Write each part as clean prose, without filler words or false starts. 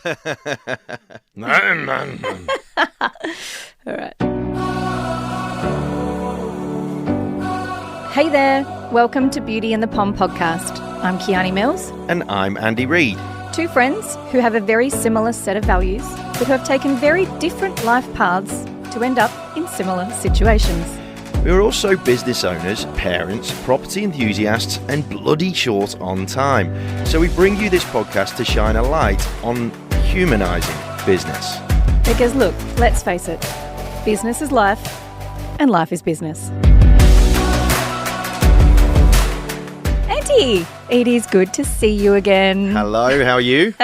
All right. Hey there. Welcome to Beauty in the Pond podcast. I'm Kiani Mills. And I'm Andy Reid. Two friends who have a very similar set of values, but who have taken very different life paths to end up in similar situations. We are also business owners, parents, property enthusiasts, and bloody short on time. So we bring you this podcast to shine a light on humanising business. Because look, let's face it, business is life, and life is business. Andy, it is good to see you again. Hello, how are you?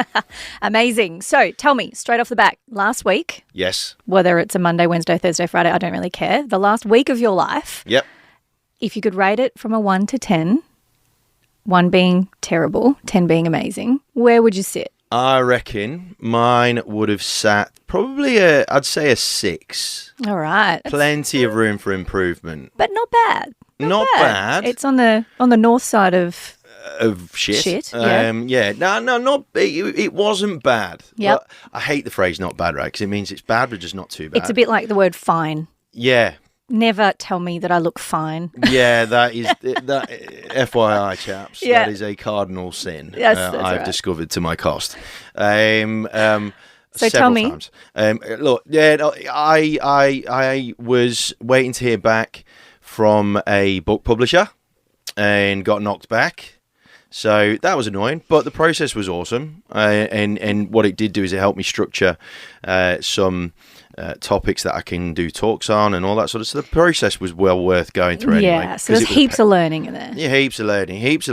Amazing. So tell me, straight off the bat, last week, Yes. whether it's a Monday, Wednesday, Thursday, Friday, I don't really care, the last week of your life, Yep. if you could rate it from a 1 to 10, 1 being terrible, 10 being amazing, where would you sit? I reckon mine would have sat probably I'd say a 6. All right. Plenty of room for improvement. But not bad. Not bad. It's on the north side of Shit. Shit, yeah. It wasn't bad. Yep. But I hate the phrase not bad, right? Because it means it's bad, but just not too bad. It's a bit like the word fine. Yeah. Never tell me that I look fine. Yeah, that is, that. FYI, chaps, Yeah. that is a cardinal sin. Yes, that's I've right. discovered to my cost. So several tell me. times. Look, yeah, no, I was waiting to hear back from a book publisher and got knocked back. So that was annoying, but the process was awesome. And what it did do is it helped me structure some topics that I can do talks on and all that sort of stuff. So the process was well worth going through anyway. Yeah, so there's heaps of learning in there. Yeah, heaps of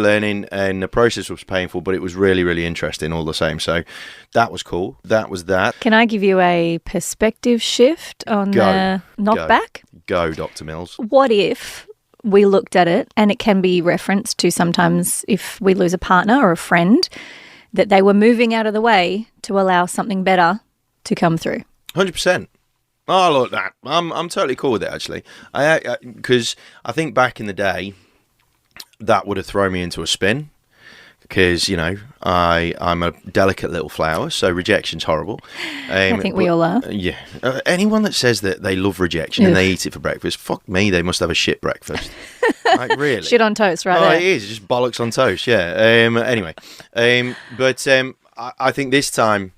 learning, and the process was painful, but it was really, really interesting all the same. So that was cool. That was that. Can I give you a perspective shift on the knockback? Go, Dr. Mills. What if we looked at it, and it can be referenced to sometimes if we lose a partner or a friend, that they were moving out of the way to allow something better to come through? 100%. Oh, look, that I'm totally cool with it, actually. Because I think back in the day, that would have thrown me into a spin. Because, you know, I'm a delicate little flower, so rejection's horrible. I think we all are. Yeah. Anyone that says that they love rejection and they eat it for breakfast, fuck me, they must have a shit breakfast. Like, really? Shit on toast, right Oh, there. it is. It's just bollocks on toast, yeah. Anyway. I think this time,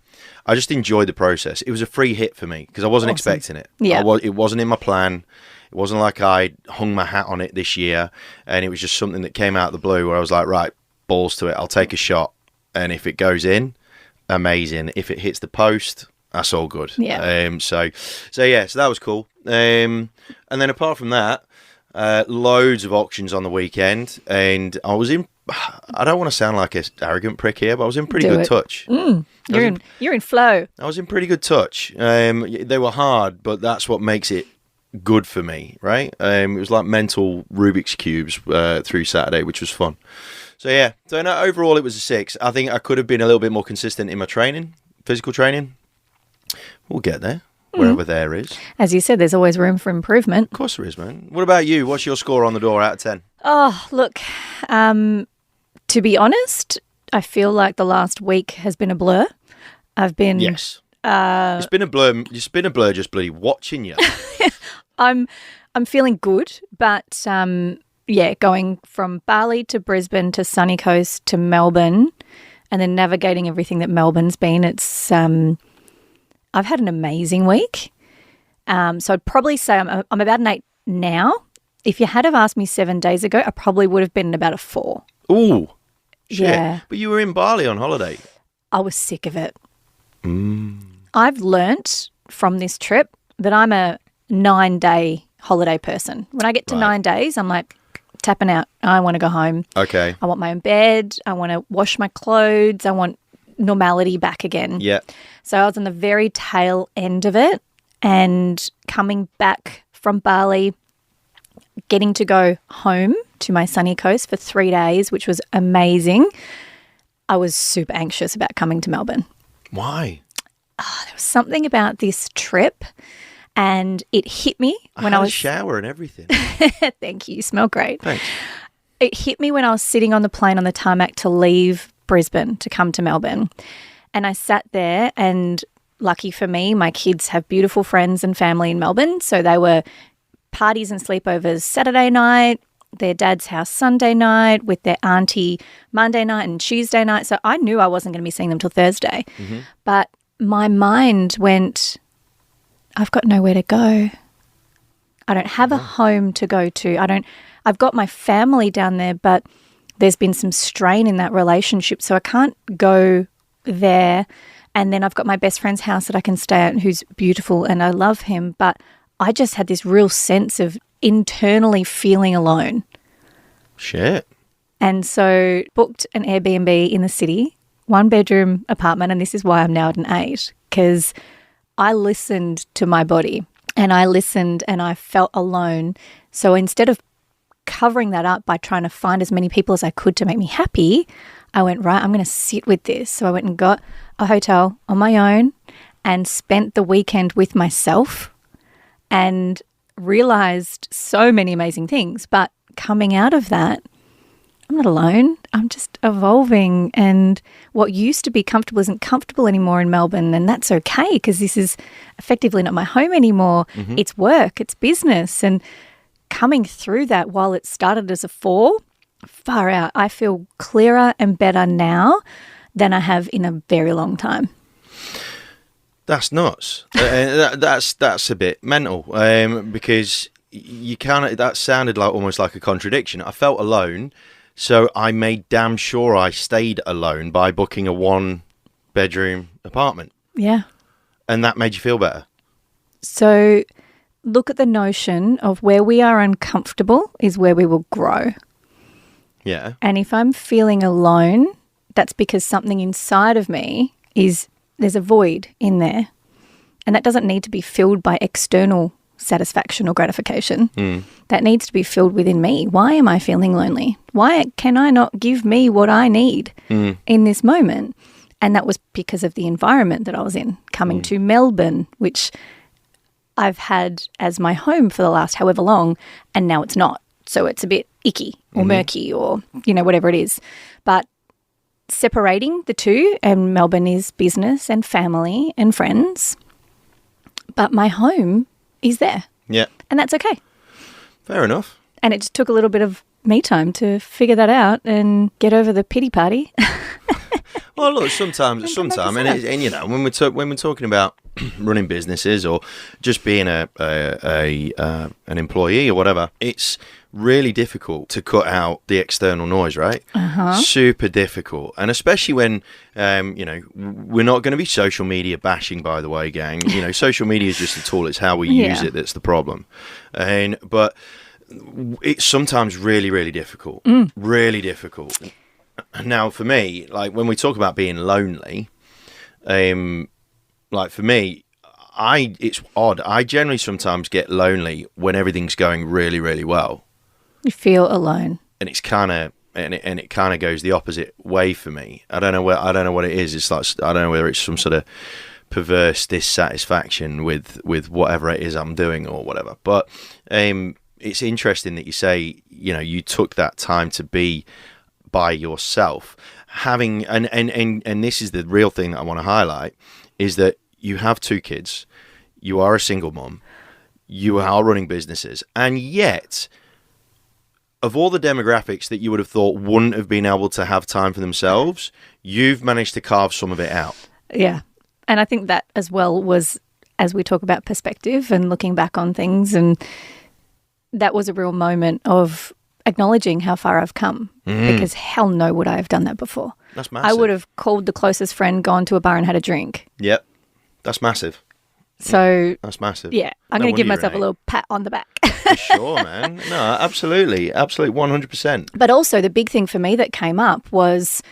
I just enjoyed the process. It was a free hit for me because I wasn't expecting it. Yeah. It wasn't in my plan. It wasn't like I hung my hat on it this year, and it was just something that came out of the blue where I was like, right, balls to it. I'll take a shot, and if it goes in, amazing. If it hits the post, that's all good. Yeah. So that was cool. And then apart from that, loads of auctions on the weekend, and I was in. I don't want to sound like an arrogant prick here, but I was in pretty good touch. You're in flow. I was in pretty good touch. They were hard, but that's what makes it good for me, right? It was like mental Rubik's Cubes through Saturday, which was fun. So yeah, no, overall it was a 6. I think I could have been a little bit more consistent in my training, physical training. We'll get there, wherever there is. As you said, there's always room for improvement. Of course there is, man. What about you? What's your score on the door out of 10? Oh, look, to be honest, I feel like the last week has been a blur. I've been... Yes. It's been a blur. It's been a blur just bloody watching you. I'm feeling good, but going from Bali to Brisbane to Sunny Coast to Melbourne, and then navigating everything that Melbourne's been. It's I've had an amazing week. So I'd probably say I'm about an 8 now. If you had have asked me 7 days ago, I probably would have been about a 4. Ooh, shit. Yeah. But you were in Bali on holiday. I was sick of it. I've learnt from this trip that I'm a 9-day holiday person. When I get to 9 days, I'm like tapping out. I want to go home. Okay. I want my own bed. I want to wash my clothes. I want normality back again. Yeah. So I was on the very tail end of it, and coming back from Bali, getting to go home to my sunny coast for 3 days, which was amazing. I was super anxious about coming to Melbourne. Why? There was something about this trip, and it hit me when I was... a shower and everything. Thank you. You smell great. Thanks. It hit me when I was sitting on the plane on the tarmac to leave Brisbane to come to Melbourne. And I sat there, and lucky for me, my kids have beautiful friends and family in Melbourne. So they were parties and sleepovers Saturday night, their dad's house Sunday night, with their auntie Monday night and Tuesday night. So I knew I wasn't going to be seeing them till Thursday. But my mind went, I've got nowhere to go. I don't have a home to go to. I've got my family down there, but there's been some strain in that relationship. So I can't go there. And then I've got my best friend's house that I can stay at, who's beautiful, and I love him. But I just had this real sense of internally feeling alone. Shit. And so booked an Airbnb in the city, 1-bedroom apartment, and this is why I'm now at an 8, because I listened to my body and I listened and I felt alone. So instead of covering that up by trying to find as many people as I could to make me happy, I went, right, I'm going to sit with this. So I went and got a hotel on my own and spent the weekend with myself and realized so many amazing things. But coming out of that, I'm not alone. I'm just evolving, and what used to be comfortable isn't comfortable anymore in Melbourne, and that's okay because this is effectively not my home anymore. It's work, it's business, and coming through that, while it started as a 4, far out, I feel clearer and better now than I have in a very long time. That's nuts. That's a bit mental, because you can't. That sounded like almost like a contradiction. I felt alone, so I made damn sure I stayed alone by booking a 1-bedroom apartment. Yeah. And that made you feel better. So look at the notion of where we are uncomfortable is where we will grow. Yeah. And if I'm feeling alone, that's because something inside of me there's a void in there. And that doesn't need to be filled by external satisfaction or gratification. That needs to be filled within me. Why am I feeling lonely? Why can I not give me what I need in this moment? And that was because of the environment that I was in, coming to Melbourne, which I've had as my home for the last however long, and now it's not. So it's a bit icky or murky or, whatever it is. But separating the two, and Melbourne is business and family and friends, but my home is there. Yeah. And that's okay. Fair enough. And it just took a little bit of me time to figure that out and get over the pity party. Well, look, sometimes, and when we're talking about running businesses or just being an employee or whatever, it's really difficult to cut out the external noise, right? Super difficult, and especially when we're not going to be social media bashing, by the way, gang. Social media is just a tool; it's how we use it that's the problem. But it's sometimes really, really difficult, really difficult. Now, for me, like when we talk about being lonely, like for me, it's odd. I generally sometimes get lonely when everything's going really, really well. You feel alone, and it's kind of it kind of goes the opposite way for me. I don't know what it is. It's like I don't know whether it's some sort of perverse dissatisfaction with whatever it is I'm doing or whatever. But it's interesting that you say you took that time to be by yourself, having and this is the real thing that I want to highlight, is that you have 2 kids, you are a single mom, you are running businesses, and yet of all the demographics that you would have thought wouldn't have been able to have time for themselves, you've managed to carve some of it out. Yeah. And I think that as well was, as we talk about perspective and looking back on things, and that was a real moment of acknowledging how far I've come, because hell no would I have done that before. That's massive. I would have called the closest friend, gone to a bar and had a drink. Yep. That's massive. So that's massive. Yeah. I'm going to give myself a little pat on the back. For sure, man. No, absolutely. Absolutely. 100%. But also the big thing for me that came up was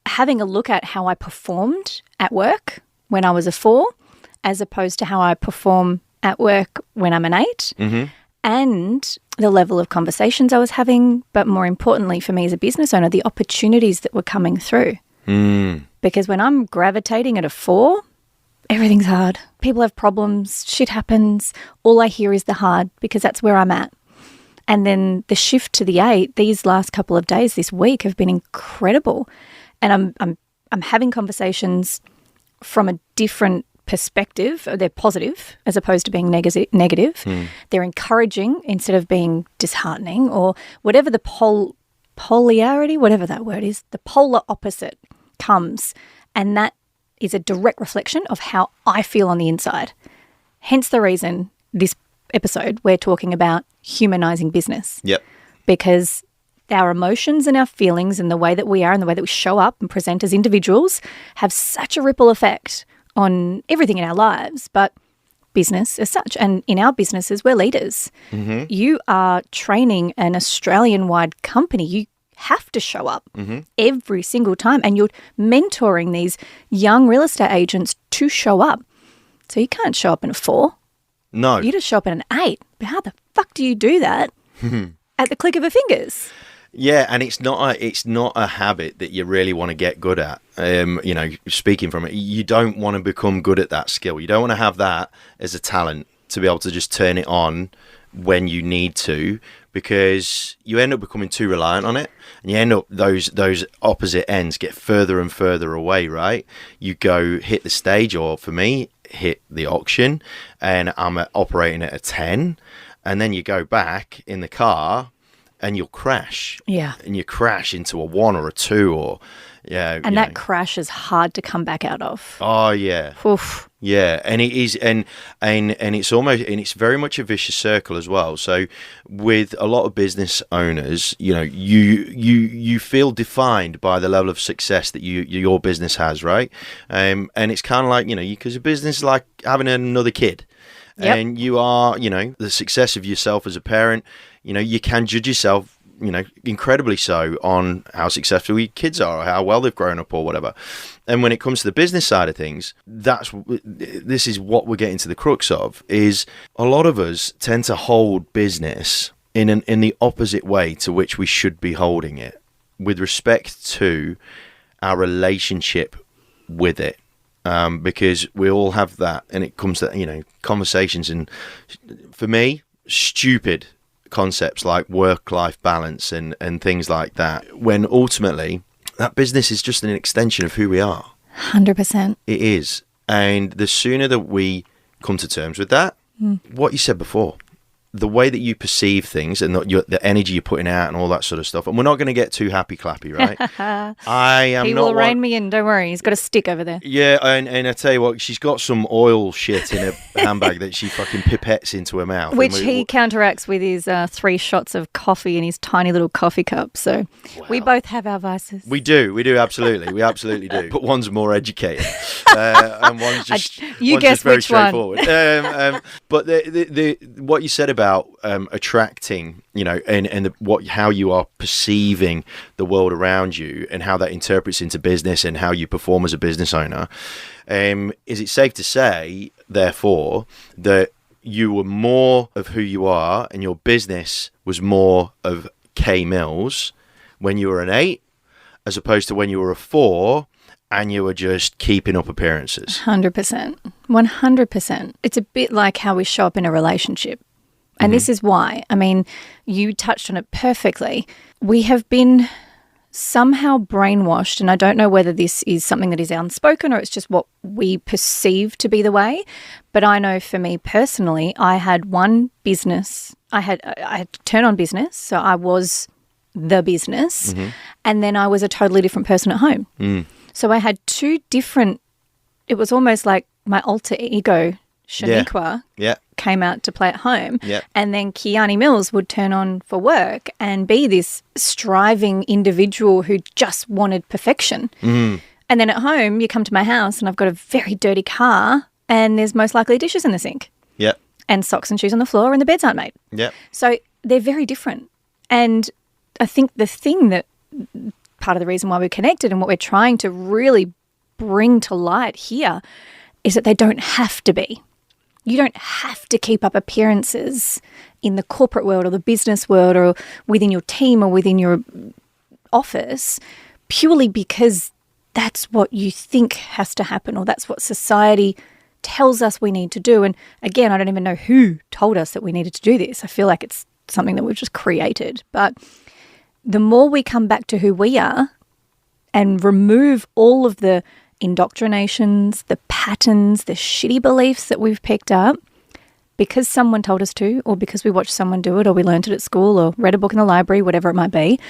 having a look at how I performed at work when I was a 4, as opposed to how I perform at work when I'm an 8. And the level of conversations I was having, but more importantly for me as a business owner, the opportunities that were coming through. Because when I'm gravitating at a 4, everything's hard. People have problems, shit happens. All I hear is the hard, because that's where I'm at. And then the shift to the 8, these last couple of days this week have been incredible. And I'm I'm having conversations from a different perspective. They're positive as opposed to being negative. They're encouraging instead of being disheartening, or whatever the polarity, whatever that word is, the polar opposite comes. And that is a direct reflection of how I feel on the inside. Hence the reason this episode we're talking about humanizing business. Yep. Because our emotions and our feelings and the way that we are and the way that we show up and present as individuals have such a ripple effect on everything in our lives, but business as such. And in our businesses, we're leaders. You are training an Australian-wide company. You have to show up every single time, and you're mentoring these young real estate agents to show up. So you can't show up in a 4. No. You just show up in an 8. But how the fuck do you do that at the click of a fingers? Yeah, and it's not a habit that you really want to get good at. Speaking from it, you don't want to become good at that skill. You don't want to have that as a talent to be able to just turn it on when you need to, because you end up becoming too reliant on it, and you end up those opposite ends get further and further away, right? You go hit the stage, or for me, hit the auction, and I'm operating at a 10, and then you go back in the car and you'll crash. Yeah. And you crash into a 1 or a 2 or and that crash is hard to come back out of. Oh yeah. Oof. Yeah, and it is, and it's almost, and it's very much a vicious circle as well. So with a lot of business owners, you feel defined by the level of success that your business has, right? And it's kind of like, because a business is like having another kid. Yep. And you are, the success of yourself as a parent, you can judge yourself, incredibly so on how successful your kids are or how well they've grown up or whatever. And when it comes to the business side of things, this is what we're getting to the crux of, is a lot of us tend to hold business in the opposite way to which we should be holding it, with respect to our relationship with it. Because we all have that, and it comes to, conversations, and for me, stupid concepts like work-life balance and things like that, when ultimately that business is just an extension of who we are. 100%. It is. And the sooner that we come to terms with that, what you said before, the way that you perceive things and the energy you're putting out and all that sort of stuff. And we're not going to get too happy-clappy, right? He will rein me in, don't worry. He's got a stick over there. Yeah, and I tell you what, she's got some oil shit in her handbag that she fucking pipettes into her mouth. Which he counteracts with his 3 shots of coffee in his tiny little coffee cup. So we both have our vices. We do, absolutely. We absolutely do. But one's more educated. And one's just, very straightforward. But what you said about attracting, and how you are perceiving the world around you and how that interprets into business and how you perform as a business owner, is it safe to say, therefore, that you were more of who you are and your business was more of K Mills when you were an 8 as opposed to when you were a 4 and you were just keeping up appearances? 100%. 100%. It's a bit like how we show up in a relationship. And this is why. I mean, you touched on it perfectly. We have been somehow brainwashed, and I don't know whether this is something that is unspoken or it's just what we perceive to be the way. But I know for me personally, I had one business. I had to turn on business, so I was the business, and then I was a totally different person at home. So I had 2 different. It was almost like my alter ego, Shaniqua. Came out to play at home, and then Kiani Mills would turn on for work and be this striving individual who just wanted perfection. And then at home, you come to my house and I've got a very dirty car and there's most likely dishes in the sink. And socks and shoes on the floor and the beds aren't made. So they're very different. And I think the thing that part of the reason why we're connected and what we're trying to really bring to light here is that they don't have to be. You don't have to keep up appearances in the corporate world or the business world or within your team or within your office purely because that's what you think has to happen or that's what society tells us we need to do. And again, I don't even know who told us that we needed to do this. I feel like it's something that we've just created. But the more we come back to who we are and remove all of the indoctrinations, the patterns, the shitty beliefs that we've picked up because someone told us to, or because we watched someone do it, or we learned it at school, or read a book in the library, whatever it might be,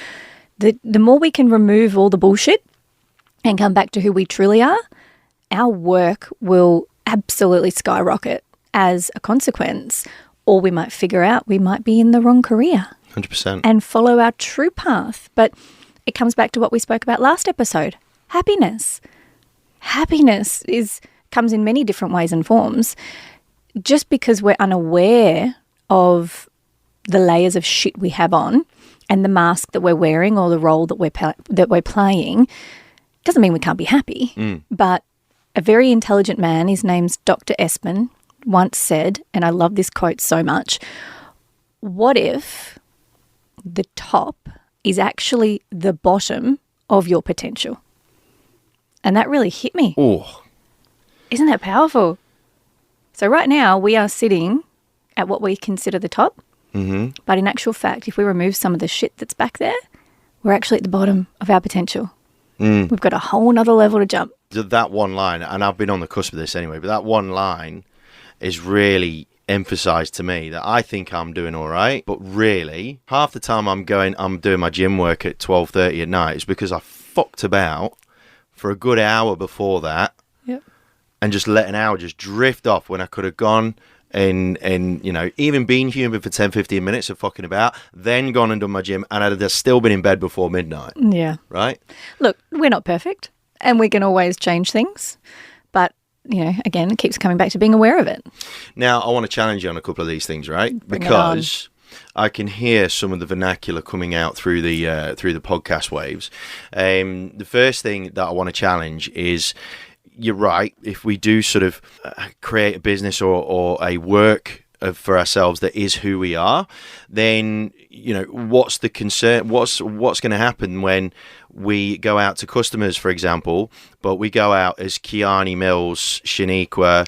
the more we can remove all the bullshit and come back to who we truly are, our work will absolutely skyrocket as a consequence. Or we might figure out we might be in the wrong career. 100%. And follow our true path. But it comes back to what we spoke about last episode. Happiness. Happiness comes in many different ways and forms. Just because we're unaware of the layers of shit we have on and the mask that we're wearing or the role that we're playing doesn't mean we can't be happy. But a very intelligent man, his name's Dr. Espin, once said, and I love this quote so much, what if the top is actually the bottom of your potential? And that really hit me. Oh. Isn't that powerful? So right now we are sitting at what we consider the top. Mm-hmm. But in actual fact, if we remove some of the shit that's back there, we're actually at the bottom of our potential. We've got a whole nother level to jump. That one line, and I've been on the cusp of this anyway, but that one line is really emphasized to me that I think I'm doing all right, but really half the time I'm doing my gym work at 12:30 at night is because I fucked about for a good hour before that. Yep. And just let an hour just drift off when I could have gone and even been human for 10-15 minutes of fucking about, then gone and done my gym, and I'd have still been in bed before midnight. Yeah. Right? Look, we're not perfect and we can always change things, but again, it keeps coming back to being aware of it. Now, I want to challenge you on a couple of these things, right? Because I can hear some of the vernacular coming out through the podcast waves. The first thing that I want to challenge is, you're right, if we do sort of create a business or a work for ourselves that is who we are, then what's the concern? What's going to happen when we go out to customers, for example, but we go out as Kiani Mills, Shaniqua,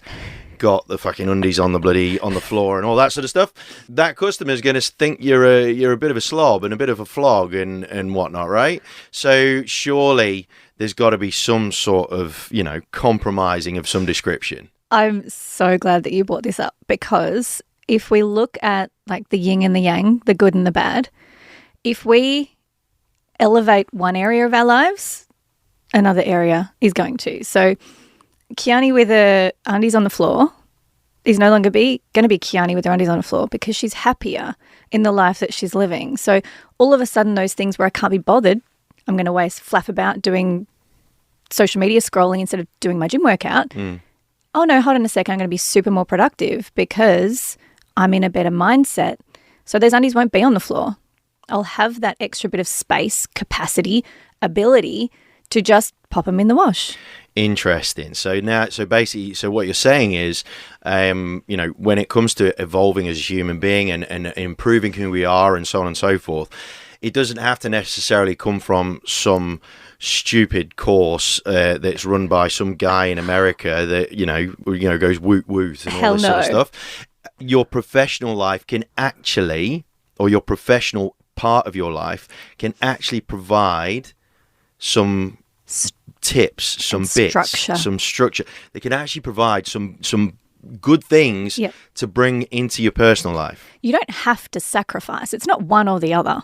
got the fucking undies on the floor and all that sort of stuff? That customer is going to think you're a bit of a slob and a bit of a flog and whatnot, right? So surely there's got to be some sort of compromising of some description. I'm so glad that you brought this up, because if we look at like the yin and the yang, the good and the bad, if we elevate one area of our lives, another area is going to. So Kiani with her undies on the floor is no longer going to be Kiani with her undies on the floor, because she's happier in the life that she's living. So all of a sudden, those things where I can't be bothered, I'm going to waste flap about doing social media scrolling instead of doing my gym workout. Oh no, hold on a second, I'm going to be super more productive because I'm in a better mindset. So those undies won't be on the floor. I'll have that extra bit of space, capacity, ability to just pop them in the wash. Interesting. So basically, what you're saying is, when it comes to evolving as a human being and improving who we are and so on and so forth, it doesn't have to necessarily come from some stupid course that's run by some guy in America that goes woot woot and all this sort of stuff. Your professional life can actually, or your professional part of your life can actually provide some tips, some bits, some structure. They can actually provide some good things to bring into your personal life. You don't have to sacrifice. It's not one or the other.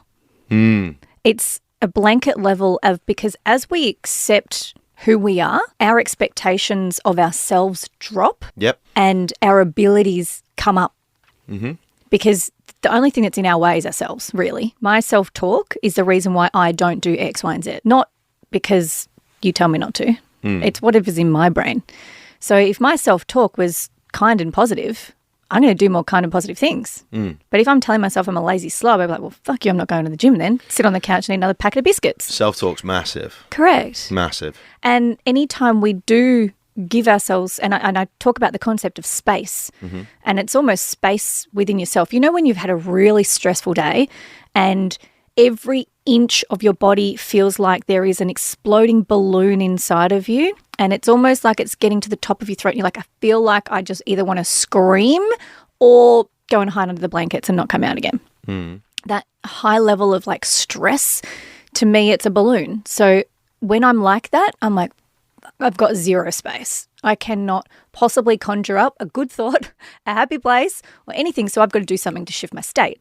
It's a blanket level of, because as we accept who we are, our expectations of ourselves drop. Yep. And our abilities come up. Mm-hmm. Because the only thing that's in our way is ourselves, really. My self-talk is the reason why I don't do X, Y, and Z. Not because you tell me not to. It's whatever's in my brain. So if my self-talk was kind and positive, I'm going to do more kind and positive things. But if I'm telling myself I'm a lazy slob, I'm like, well, fuck you, I'm not going to the gym then. Sit on the couch and eat another packet of biscuits. Self-talk's massive. Correct. Massive. And anytime we do give ourselves, and I talk about the concept of space, and it's almost space within yourself. When you've had a really stressful day and every inch of your body feels like there is an exploding balloon inside of you, and it's almost like it's getting to the top of your throat, and you're like, I feel like I just either want to scream or go and hide under the blankets and not come out again. That high level of like stress, to me, it's a balloon. So when I'm like that, I'm like, I've got zero space. I cannot possibly conjure up a good thought, a happy place, or anything. So I've got to do something to shift my state.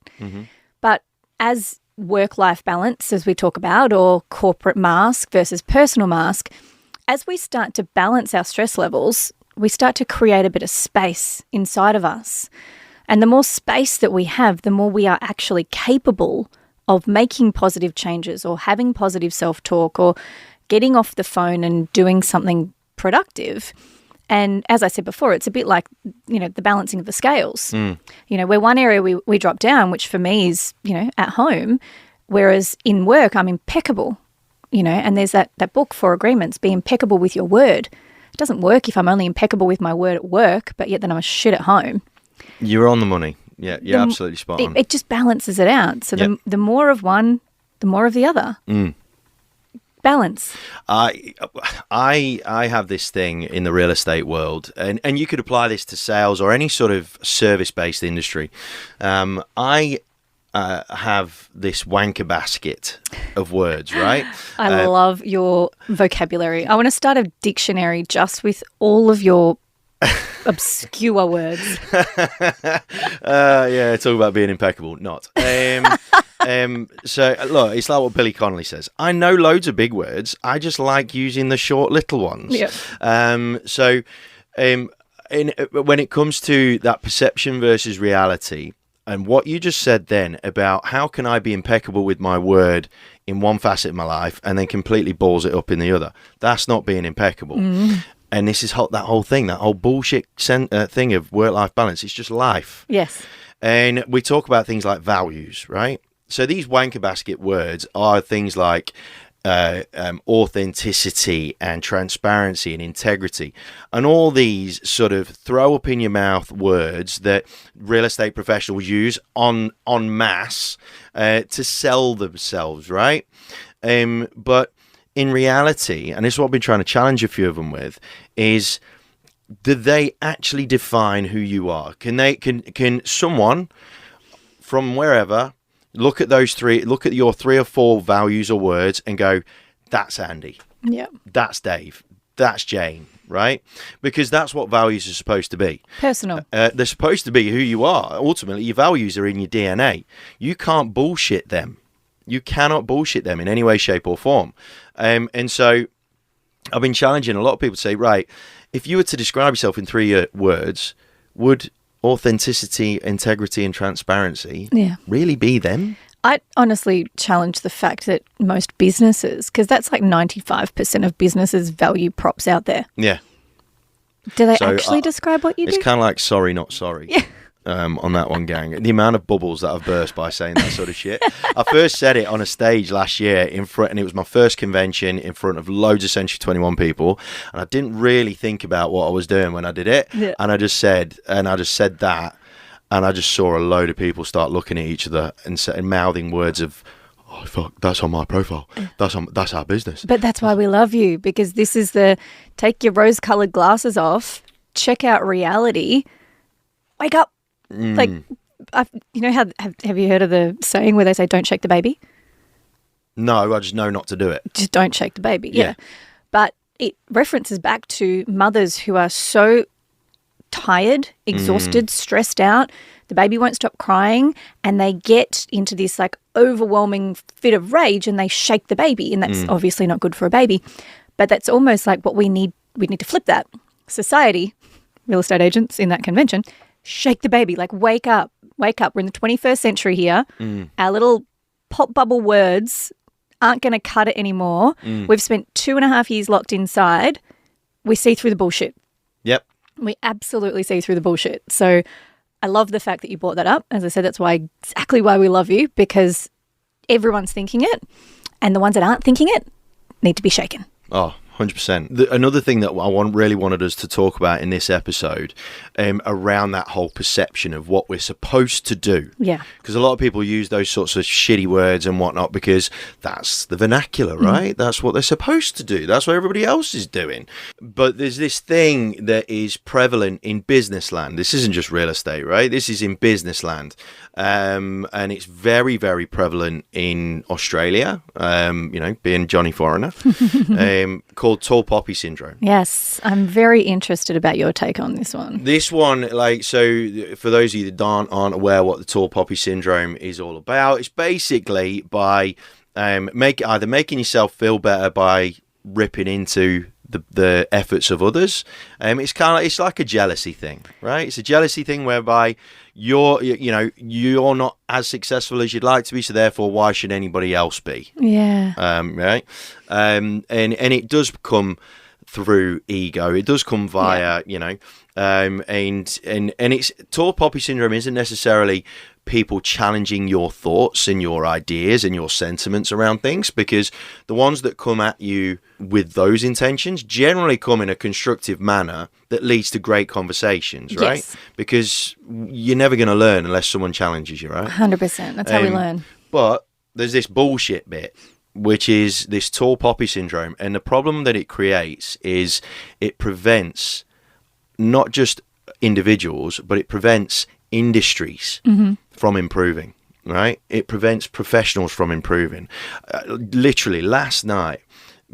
But as work-life balance, as we talk about, or corporate mask versus personal mask, as we start to balance our stress levels, we start to create a bit of space inside of us. And the more space that we have, the more we are actually capable of making positive changes or having positive self-talk or getting off the phone and doing something productive. And as I said before, it's a bit like, the balancing of the scales. Where one area we drop down, which for me is, at home, whereas in work I'm impeccable, and there's that book, 4 Agreements, be impeccable with your word. It doesn't work if I'm only impeccable with my word at work, but yet then I'm a shit at home. You're on the money. Yeah, you're absolutely spot on. It just balances it out. So the more of one, the more of the other. Balance. I have this thing in the real estate world, and you could apply this to sales or any sort of service-based industry. I have this wanker basket of words, right? I love your vocabulary. I want to start a dictionary just with all of your obscure words. Yeah, talk about being impeccable. Not. So look, it's like what Billy Connolly says. I know loads of big words. I just like using the short little ones. Yep. When it comes to that perception versus reality, and what you just said then about how can I be impeccable with my word in one facet of my life and then completely balls it up in the other, that's not being impeccable. And this is that whole thing, that whole bullshit thing of work-life balance. It's just life. Yes. And we talk about things like values, right? So these wanker basket words are things like authenticity and transparency and integrity, and all these sort of throw up in your mouth words that real estate professionals use en masse to sell themselves, right? But in reality, and this is what I've been trying to challenge a few of them with, is do they actually define who you are? Can someone from wherever look at your 3 or 4 values or words and go, that's Andy. Yeah. That's Dave. That's Jane, right? Because that's what values are supposed to be. Personal. They're supposed to be who you are. Ultimately, your values are in your DNA. You can't bullshit them. You cannot bullshit them in any way, shape or form. And so I've been challenging a lot of people to say, right, if you were to describe yourself in 3 words, would authenticity, integrity and transparency really be them? I honestly challenge the fact that most businesses, because that's like 95% of businesses value props out there. Yeah. Do they actually describe what you do? It's kind of like sorry, not sorry. Yeah. On that one, gang. The amount of bubbles that I've burst by saying that sort of shit. I first said it on a stage last year in front, and it was my first convention in front of loads of Century 21 people, and I didn't really think about what I was doing when I did it. Yeah. And I just said that, and I just saw a load of people start looking at each other and mouthing words of, "Oh fuck, that's on my profile. That's our business." But that's why we love you, because this is take your rose-colored glasses off, check out reality, wake up. Like, have you heard of the saying where they say, don't shake the baby? No, I just know not to do it. Just don't shake the baby, Yeah. But it references back to mothers who are so tired, exhausted, stressed out, the baby won't stop crying, and they get into this like overwhelming fit of rage and they shake the baby, and that's obviously not good for a baby. But that's almost like what we need to flip that. Society, real estate agents in that convention, shake the baby, like wake up. We're in the 21st century here. Our little pop bubble words aren't going to cut it anymore. We've spent 2.5 years locked inside. We see through the bullshit. Yep. We absolutely see through the bullshit. So I love the fact that you brought that up. As I said, that's exactly why we love you, because everyone's thinking it, and the ones that aren't thinking it need to be shaken. Oh, 100%. Another thing that I really wanted us to talk about in this episode, around that whole perception of what we're supposed to do. Yeah. Because a lot of people use those sorts of shitty words and whatnot because that's the vernacular, right? That's what they're supposed to do. That's what everybody else is doing. But there's this thing that is prevalent in business land. This isn't just real estate, right? This is in business land. And it's very, very prevalent in Australia, being Johnny Foreigner, called tall poppy syndrome. Yes, I'm very interested about your take on this one. This one, so for those of you that aren't aware what the tall poppy syndrome is all about, it's basically by either making yourself feel better by ripping into the efforts of others. It's like a jealousy thing, right? It's a jealousy thing whereby you're not as successful as you'd like to be, so therefore why should anybody else be? Yeah. Right. And it does come through ego. It does come via, and it's tall poppy syndrome isn't necessarily people challenging your thoughts and your ideas and your sentiments around things, because the ones that come at you with those intentions generally come in a constructive manner that leads to great conversations, right? Yes. Because you're never going to learn unless someone challenges you, right? 100%. That's how we learn. But there's this bullshit bit, which is this tall poppy syndrome. And the problem that it creates is it prevents not just individuals, but it prevents industries from improving, right? It prevents professionals from improving. Literally, last night,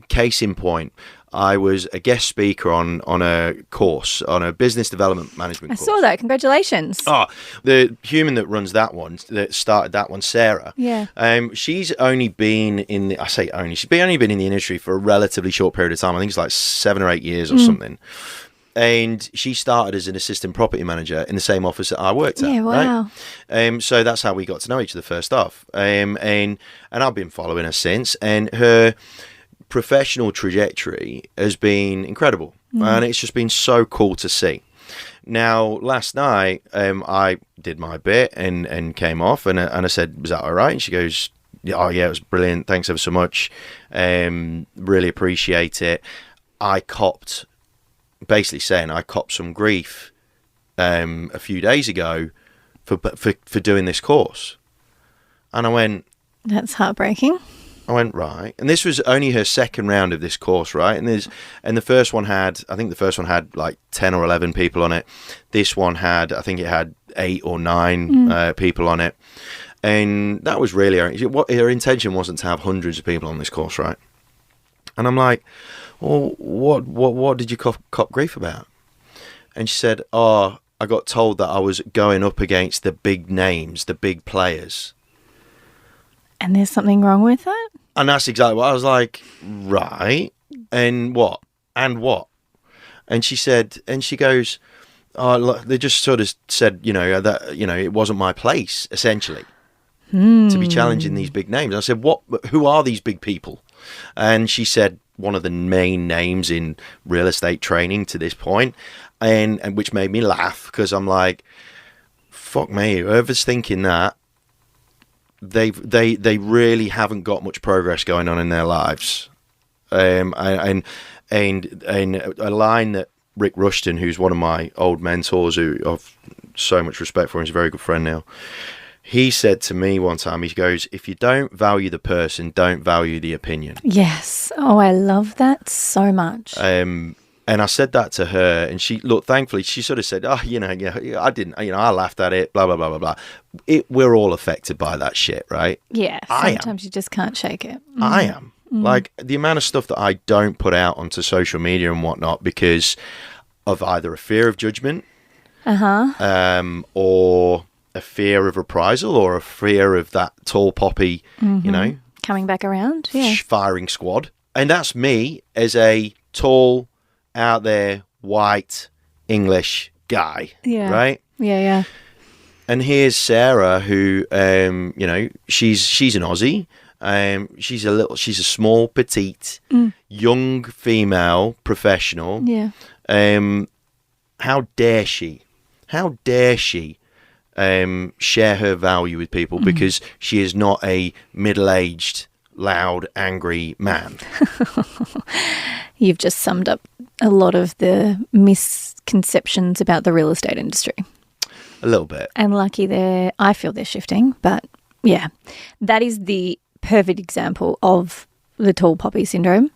case in point, I was a guest speaker on a course, on a business development management course. I saw that. Congratulations. Oh, the human that runs that one, that started that one, Sarah. Yeah. She's only been in the, she's only been in the industry for a relatively short period of time. I think it's like 7 or 8 years or something. And she started as an assistant property manager in the same office that I worked at. Yeah, wow. Right? So that's how we got to know each other first off. And I've been following her since. And her professional trajectory has been incredible. And it's just been so cool to see. Now, last night, I did my bit and came off. And I said, was that all right? And she goes, oh, yeah, it was brilliant. Thanks ever so much. Really appreciate it. I copped some grief a few days ago for doing this course. And I went, that's heartbreaking. I went, right. And this was only her second round of this course, right? And the first one had like 10 or 11 people on it. This one had 8 or 9 people on it. And that was really her intention wasn't to have hundreds of people on this course, right? And I'm like, well, what did you cop grief about? And she said, oh, I got told that I was going up against the big names, the big players. And there's something wrong with that? And that's exactly what I was like, right. And what? And she said, and she goes, oh, look, they just sort of said, that, it wasn't my place, essentially, to be challenging these big names. And I said, who are these big people? And she said, one of the main names in real estate training to this point, and which made me laugh, because I'm like, fuck me, whoever's thinking that, they really haven't got much progress going on in their lives. And a line that Rick Rushton, who's one of my old mentors, who I've so much respect for, and he's a very good friend now, he said to me one time, he goes, if you don't value the person, don't value the opinion. Yes. Oh, I love that so much. And I said that to her, and she, thankfully, she sort of said, oh, yeah, I didn't, I laughed at it, blah, blah, blah, blah, blah. We're all affected by that shit, right? Yeah. Sometimes you just can't shake it. I am. Like, the amount of stuff that I don't put out onto social media and whatnot because of either a fear of judgment, or a fear of reprisal, or a fear of that tall poppy, coming back around, firing squad. And that's me as a tall, out there, white, English guy, right? Yeah. And here's Sarah, who, she's an Aussie. She's a small, petite, young female professional. Yeah. How dare she? Share her value with people because she is not a middle-aged loud, angry man. You've just summed up a lot of the misconceptions about the real estate industry. A little bit. And lucky I feel they're shifting, but yeah, that is the perfect example of the tall poppy syndrome.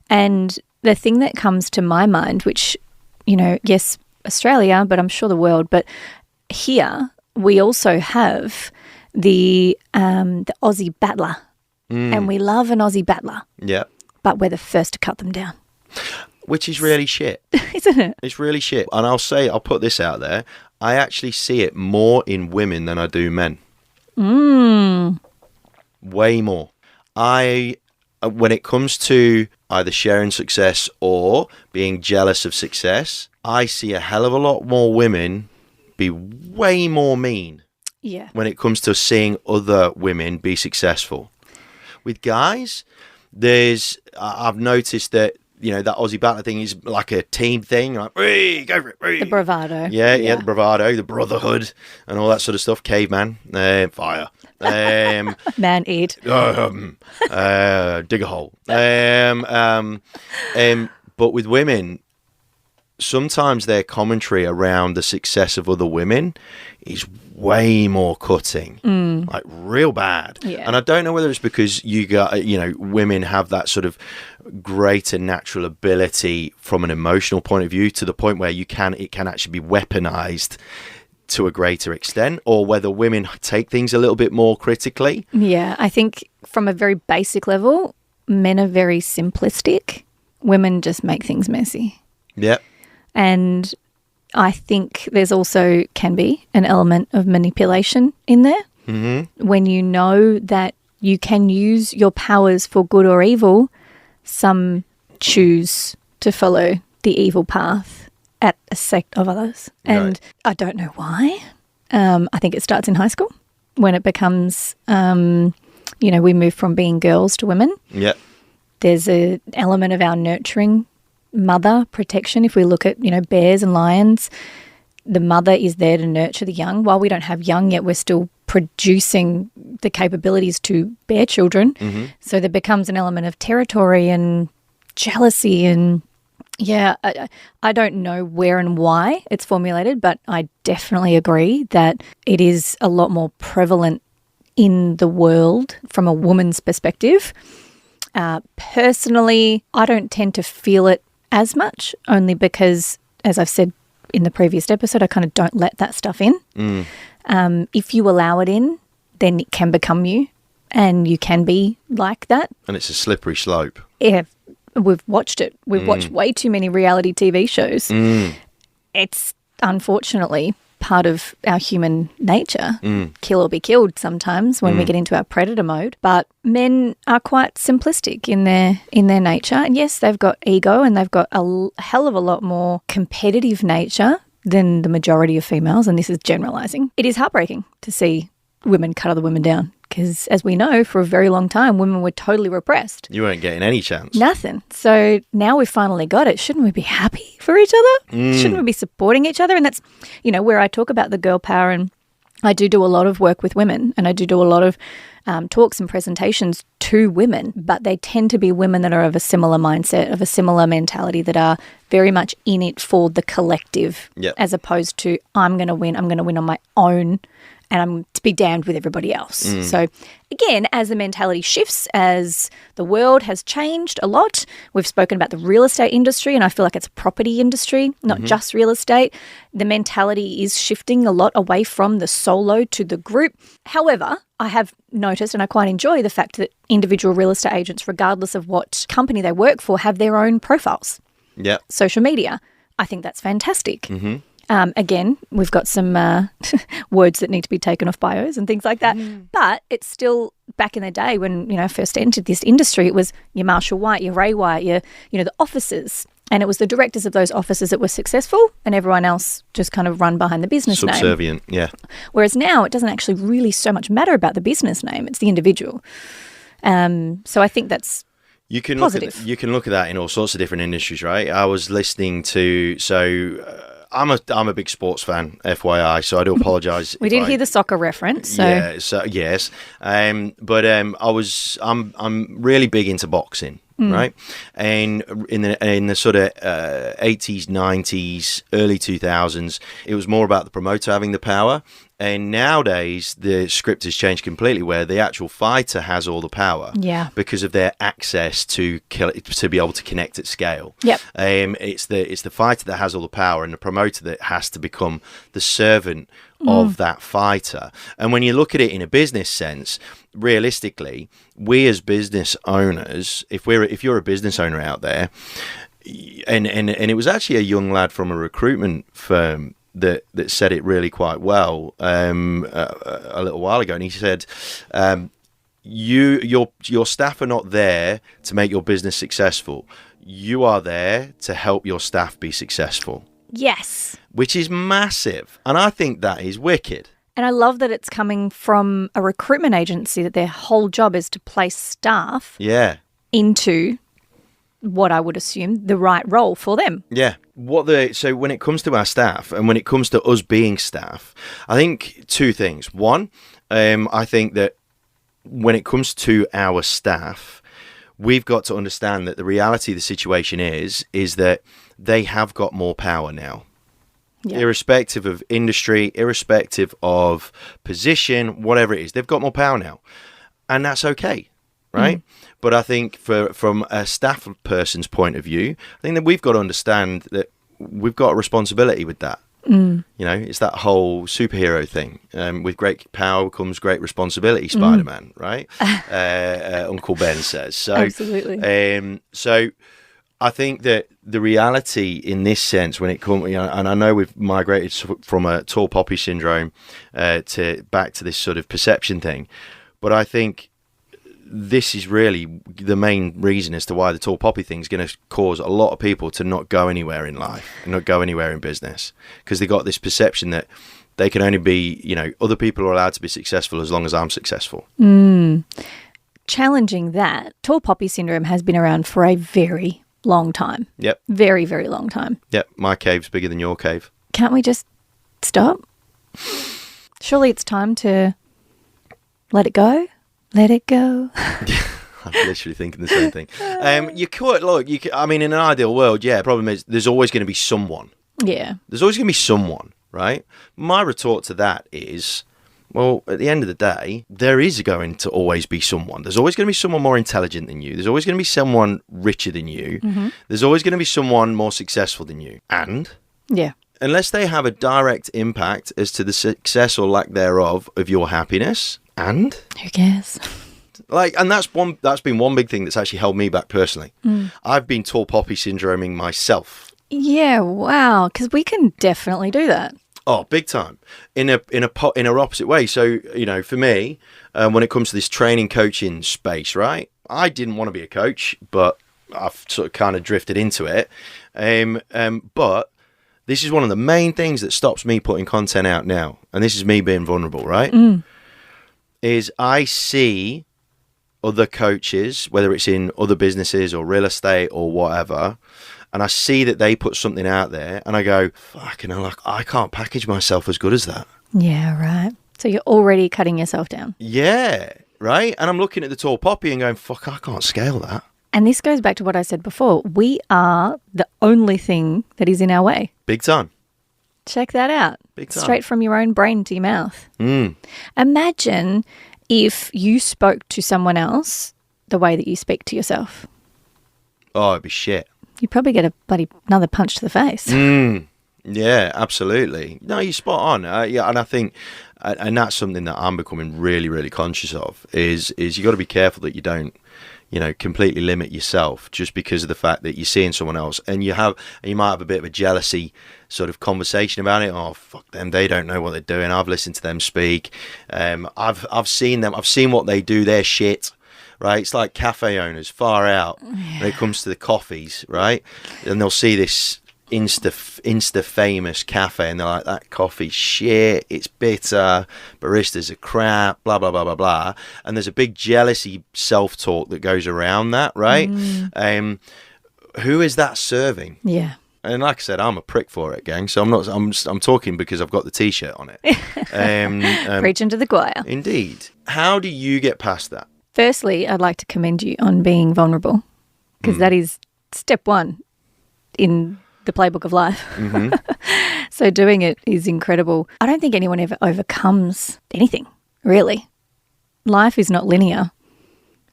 And the thing that comes to my mind, which, yes, Australia, but I'm sure the world, but here we also have the Aussie battler, and we love an Aussie battler. Yeah. But we're the first to cut them down. Which is really shit. Isn't it? It's really shit. And I'll put this out there. I actually see it more in women than I do men. Way more. When it comes to either sharing success or being jealous of success, I see a hell of a lot more women be way more mean. Yeah. When it comes to seeing other women be successful. With guys, I've noticed that, that Aussie battler thing is like a team thing. Like, go for it. The bravado. Yeah, the bravado, the brotherhood, and all that sort of stuff. Caveman, fire. Man eat. Dig a hole. But with women, sometimes their commentary around the success of other women is way more cutting, like real bad. Yeah. And I don't know whether it's because women have that sort of greater natural ability from an emotional point of view to the point where it can actually be weaponized to a greater extent, or whether women take things a little bit more critically. Yeah, I think from a very basic level, men are very simplistic. Women just make things messy. Yep. And I think there's also can be an element of manipulation in there. Mm-hmm. When you know that you can use your powers for good or evil, some choose to follow the evil path at a sect of others. And Right. I don't know why. I think it starts in high school when it becomes, we move from being girls to women. Yep. There's an element of our nurturing mother protection. If we look at, bears and lions, the mother is there to nurture the young. While we don't have young yet, we're still producing the capabilities to bear children. Mm-hmm. So there becomes an element of territory and jealousy and I don't know where and why it's formulated, but I definitely agree that it is a lot more prevalent in the world from a woman's perspective. Personally, I don't tend to feel it as much, only because, as I've said in the previous episode, I kind of don't let that stuff in. If you allow it in, then it can become you and you can be like that. And it's a slippery slope. Yeah, we've watched it. We've watched way too many reality TV shows. It's unfortunately part of our human nature. Kill or be killed sometimes when we get into our predator mode. But men are quite simplistic in their nature. And yes, they've got ego and they've got a hell of a lot more competitive nature than the majority of females. And this is generalizing. It is heartbreaking to see women cut other women down because, as we know, for a very long time, women were totally repressed. You weren't getting any chance. Nothing. So now we've finally got it. Shouldn't we be happy for each other? Shouldn't we be supporting each other? And that's, where I talk about the girl power, and I do a lot of work with women, and I do a lot of talks and presentations to women, but they tend to be women that are of a similar mindset, of a similar mentality, that are very much in it for the collective, as opposed to I'm going to win on my own, and I'm to be damned with everybody else. So again, as the mentality shifts, as the world has changed a lot, we've spoken about the real estate industry, and I feel like it's a property industry, not just real estate. The mentality is shifting a lot away from the solo to the group. However, I have noticed, and I quite enjoy the fact that individual real estate agents, regardless of what company they work for, have their own profiles. Yeah. Social media. I think that's fantastic. Again, we've got some words that need to be taken off bios and things like that. But it's still, back in the day when, I first entered this industry, it was your Marshall White, your Ray White, your, the offices. And it was the directors of those offices that were successful, and everyone else just kind of run behind the business name. Subservient, yeah. Whereas now it doesn't actually really so much matter about the business name. It's the individual. So I think that's positive. You can look at that in all sorts of different industries, right? I was listening to, I'm a big sports fan, FYI, so I do apologise. We did hear the soccer reference, so yeah, so yes, but I'm really big into boxing, right? And in the sort of 80s, 90s, early 2000s, it was more about the promoter having the power. And nowadays, the script has changed completely, where the actual fighter has all the power, because of their access to be able to connect at scale. Yep. It's the fighter that has all the power, and the promoter that has to become the servant of that fighter. And when you look at it in a business sense, realistically, we as business owners, if you're a business owner out there, and it was actually a young lad from a recruitment firm that said it really quite well a little while ago, and he said, your staff are not there to make your business successful. You are there to help your staff be successful. Yes. Which is massive, and I think that is wicked. And I love that it's coming from a recruitment agency, that their whole job is to place staff into what I would assume the right role for them. Yeah. So when it comes to our staff, and when it comes to us being staff, I think two things. One, I think that when it comes to our staff, we've got to understand that the reality of the situation is that they have got more power now. Yeah. Irrespective of industry, irrespective of position, whatever it is, they've got more power now. And that's okay, right? But I think from a staff person's point of view, I think that we've got to understand that we've got a responsibility with that. You know, it's that whole superhero thing. With great power comes great responsibility, Spider-Man, right? Uncle Ben says. So, absolutely. So I think that the reality in this sense, when it comes, and I know we've migrated from a tall poppy syndrome back to this sort of perception thing, but I think this is really the main reason as to why the tall poppy thing is going to cause a lot of people to not go anywhere in life and not go anywhere in business, because they got this perception that they can only be, other people are allowed to be successful as long as I'm successful. Challenging that, tall poppy syndrome has been around for a very long time. Yep. Very, very long time. Yep. My cave's bigger than your cave. Can't we just stop? Surely it's time to let it go? Let it go. I'm literally thinking the same thing. You could, look, I mean, in an ideal world, problem is there's always going to be someone. Yeah. There's always going to be someone, right? My retort to that is, well, at the end of the day, there is going to always be someone. There's always going to be someone more intelligent than you. There's always going to be someone richer than you. There's always going to be someone more successful than you. And unless they have a direct impact as to the success or lack thereof of your happiness, and who cares? And that's been one big thing that's actually held me back personally. I've been tall poppy syndroming myself. Yeah, wow, because we can definitely do that. Oh, big time. In a opposite way. So, for me, when it comes to this training coaching space, right? I didn't want to be a coach, but I've sort of kind of drifted into it. But this is one of the main things that stops me putting content out now. And this is me being vulnerable, right? Is I see other coaches, whether it's in other businesses or real estate or whatever, and I see that they put something out there, and I go, fucking hell, I can't package myself as good as that. Yeah, right. So you're already cutting yourself down. Yeah, right? And I'm looking at the tall poppy and going, fuck, I can't scale that. And this goes back to what I said before. We are the only thing that is in our way. Big time. Check that out. Big time. Straight from your own brain to your mouth. Imagine if you spoke to someone else the way that you speak to yourself. Oh, it'd be shit. You'd probably get another punch to the face. Yeah, absolutely. No, you're spot on. And I think, and that's something that I'm becoming really, really conscious of, is you got to be careful that you don't, completely limit yourself just because of the fact that you're seeing someone else, and you might have a bit of a jealousy sort of conversation about it. Oh, fuck them, they don't know what they're doing. I've listened to them speak. I've seen them. I've seen what they do. They're shit. Right, it's like cafe owners far out when it comes to the coffees, right? And they'll see this insta famous cafe, and they're like, that coffee's shit, it's bitter, baristas are crap, blah blah blah blah blah. And there's a big jealousy self-talk that goes around that, right? Who is that serving? Yeah. And like I said, I'm a prick for it, gang. So I'm not. I'm talking because I've got the T-shirt on it. Preaching to the choir. Indeed. How do you get past that? Firstly, I'd like to commend you on being vulnerable, because that is step one in the playbook of life. Mm-hmm. So doing it is incredible. I don't think anyone ever overcomes anything, really. Life is not linear.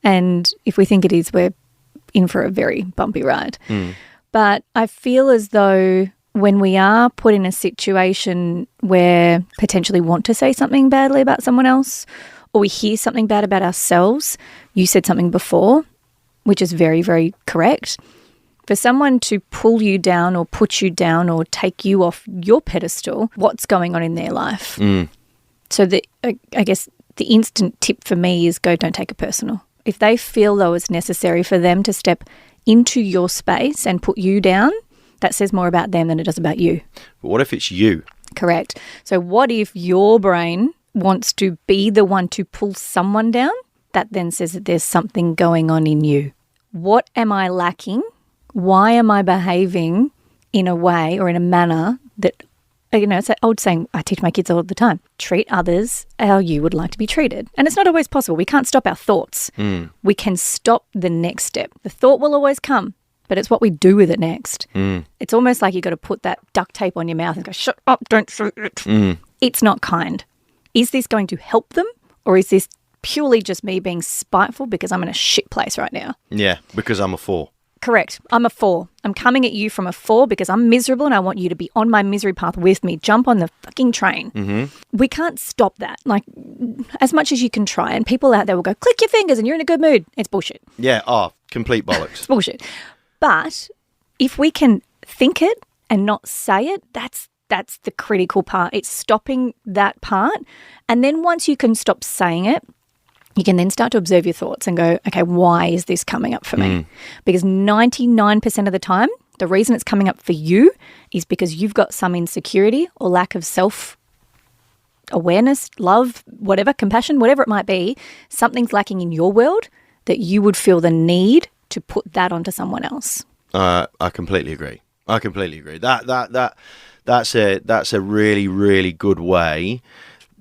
And if we think it is, we're in for a very bumpy ride. But I feel as though when we are put in a situation where potentially want to say something badly about someone else, or we hear something bad about ourselves, you said something before, which is very, very correct. For someone to pull you down or put you down or take you off your pedestal, what's going on in their life? So I guess the instant tip for me is don't take it personal. If they feel though it's necessary for them to step into your space and put you down, that says more about them than it does about you. But what if it's you? Correct. So what if your brain wants to be the one to pull someone down? That then says that there's something going on in you. What am I lacking? Why am I behaving in a way or in a manner that, it's an old saying I teach my kids all the time, treat others how you would like to be treated. And it's not always possible. We can't stop our thoughts. We can stop the next step. The thought will always come, but it's what we do with it next. It's almost like you've got to put that duct tape on your mouth and go, shut up, don't say it. It's not kind. Is this going to help them, or is this purely just me being spiteful because I'm in a shit place right now? Yeah, because I'm a 4. Correct. I'm a 4. I'm coming at you from a 4 because I'm miserable and I want you to be on my misery path with me. Jump on the fucking train. We can't stop that. Like, as much as you can try. And people out there will go, click your fingers and you're in a good mood. It's bullshit. Yeah, complete bollocks. It's bullshit. But if we can think it and not say it, that's the critical part. It's stopping that part. And then once you can stop saying it, you can then start to observe your thoughts and go, okay, why is this coming up for me? Because 99% of the time, the reason it's coming up for you is because you've got some insecurity or lack of self-awareness, love, whatever, compassion, whatever it might be. Something's lacking in your world that you would feel the need to put that onto someone else. I completely agree. That's a really, really good way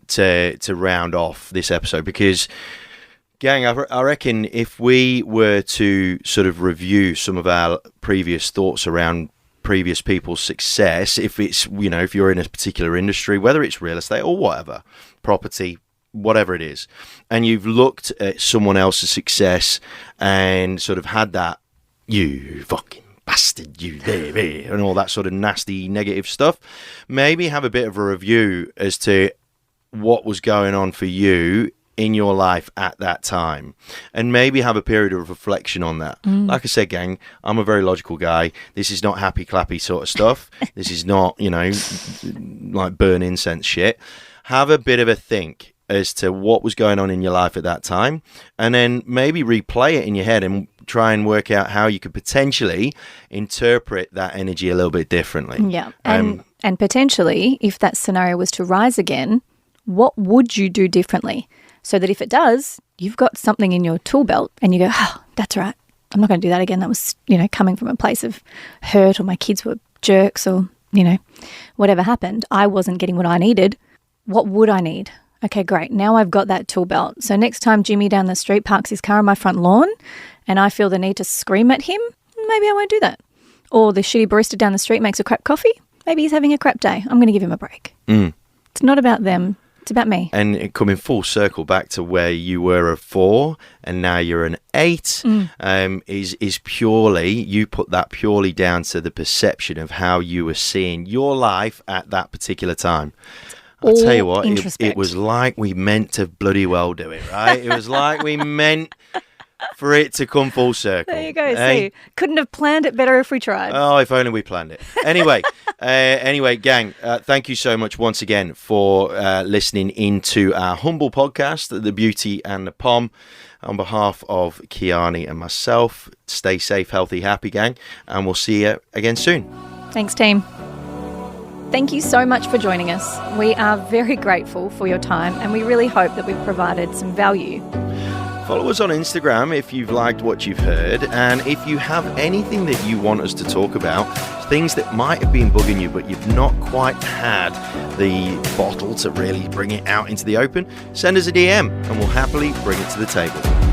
to round off this episode, because gang, I reckon if we were to sort of review some of our previous thoughts around previous people's success, if it's, if you're in a particular industry, whether it's real estate or whatever, property, whatever it is, and you've looked at someone else's success and sort of had that, you fucking bastard, you there, and all that sort of nasty negative stuff, maybe have a bit of a review as to what was going on for you in your life at that time, and maybe have a period of reflection on that. Like I said, gang, I'm a very logical guy. This is not happy clappy sort of stuff. This is not, like burn incense shit. Have a bit of a think as to what was going on in your life at that time, and then maybe replay it in your head and try and work out how you could potentially interpret that energy a little bit differently. Yeah. And potentially, if that scenario was to rise again, what would you do differently? So that if it does, you've got something in your tool belt and you go, oh, that's right. I'm not going to do that again. That was, coming from a place of hurt, or my kids were jerks, or, whatever happened. I wasn't getting what I needed. What would I need? Okay, great. Now I've got that tool belt. So next time Jimmy down the street parks his car on my front lawn and I feel the need to scream at him, maybe I won't do that. Or the shitty barista down the street makes a crap coffee. Maybe he's having a crap day. I'm going to give him a break. It's not about them. It's about me. And it coming full circle back to where you were a 4 and now you're an 8 is purely, you put that purely down to the perception of how you were seeing your life at that particular time. I'll tell you what, it was like we meant to bloody well do it, right? It was like we meant for it to come full circle. There you go. See, couldn't have planned it better if we tried. Oh, if only we planned it. Anyway, gang, thank you so much once again for listening into our humble podcast, The Beauty and the Pom. On behalf of Kiani and myself, stay safe, healthy, happy, gang, and we'll see you again soon. Thanks, team. Thank you so much for joining us. We are very grateful for your time, and we really hope that we've provided some value. Follow us on Instagram if you've liked what you've heard, and if you have anything that you want us to talk about, things that might have been bugging you, but you've not quite had the bottle to really bring it out into the open, send us a DM and we'll happily bring it to the table.